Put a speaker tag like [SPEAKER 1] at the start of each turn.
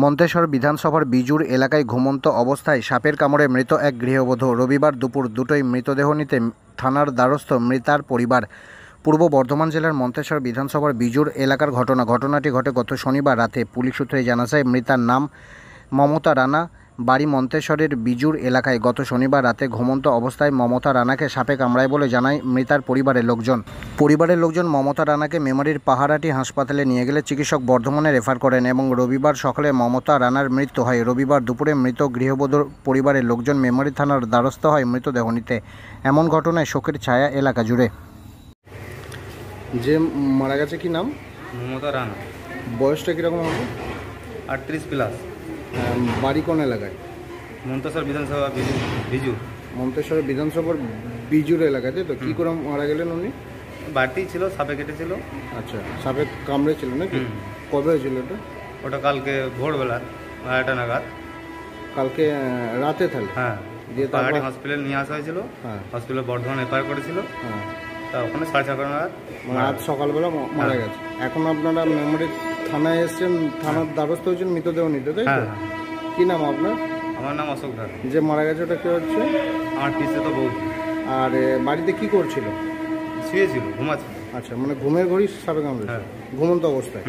[SPEAKER 1] মন্তেশ্বর বিধানসভার বিজুর এলাকায় ঘুমন্ত অবস্থায় সাপের কামড়ে মৃত এক গৃহবধূ। রবিবার দুপুর দুটোয় মৃতদেহ নিতে থানার দ্বারস্থ মৃতার পরিবার। পূর্ব বর্ধমান জেলার মন্তেশ্বর বিধানসভার বিজুর এলাকার ঘটনাটি ঘটে গত শনিবার রাতে। পুলিশ সূত্রে জানা যায়, মৃতার নাম মমতা রানা, বাড়ি মন্তেশ্বরের বিজুর এলাকায়। গত শনিবার রাতে ঘুমন্ত অবস্থায় মমতা রানাকে সাপে কামড়ায় বলে জানায় মৃতার পরিবারের লোকজন। মমতা রানাকে মেমারির পাহারাটি হাসপাতালে নিয়ে গেলে চিকিৎসক বর্ধমানে রেফার করেন এবং রবিবার সকালে মমতা রানার মৃত্যু হয়। রবিবার দুপুরে মৃত গৃহবধূর পরিবারের লোকজন মেমারি থানার দ্বারস্থ হয় মৃতদেহ নিতে। এমন ঘটনায় শোকের ছায়া এলাকা জুড়ে। যে মারা গেছে কি নাম?
[SPEAKER 2] মমতা রানা।
[SPEAKER 1] বয়সটা কীরকম হবে?
[SPEAKER 2] 38+।
[SPEAKER 1] বাড়ি কোন এলাকায়?
[SPEAKER 2] মন্তেশ্বর বিধানসভা বিজু।
[SPEAKER 1] মন্তেশ্বর বিধানসভার বিজুর এলাকাতে তো কি করে মারা গেলেন উনি?
[SPEAKER 2] বাড়িতেই ছিল, সাপে কেটেছিল।
[SPEAKER 1] আচ্ছা, সাপে কামড়েছিল নাকি? কবে হয়েছিল এটা?
[SPEAKER 2] ওটা কালকে ভোরবেলা 12টা নাগাদ।
[SPEAKER 1] কালকে রাতে তাহলে?
[SPEAKER 2] হ্যাঁ,
[SPEAKER 1] দিয়ে
[SPEAKER 2] পাহাড়ি হসপিটালে নিয়ে আসা হয়েছিল।
[SPEAKER 1] হ্যাঁ,
[SPEAKER 2] হসপিটালে বর্ধমান রেফার করেছিল।
[SPEAKER 1] হ্যাঁ,
[SPEAKER 2] তা ওখানে 6:30 নাগাদ
[SPEAKER 1] রাত সকালবেলা মারা গেছে। এখন আপনারা মেমারি থানায় এসেছেন, থানার দ্বারস্থ হয়েছেন মৃতদেহ নিতে, তাই তো? কি নাম আপনার?
[SPEAKER 2] আমার নাম অশোক ধার।
[SPEAKER 1] যে মারা গেছে ওটা কে হচ্ছে?
[SPEAKER 2] আমার পিসে তো বউ।
[SPEAKER 1] আর বাড়িতে কি করছিল?
[SPEAKER 2] শুয়েছিল, ঘুমাচ্ছিল।
[SPEAKER 1] আচ্ছা, মানে ঘুমের ঘড়ি সাপে কামড়েছে?
[SPEAKER 2] হ্যাঁ।
[SPEAKER 1] ঘুমন্ত অবস্থায়?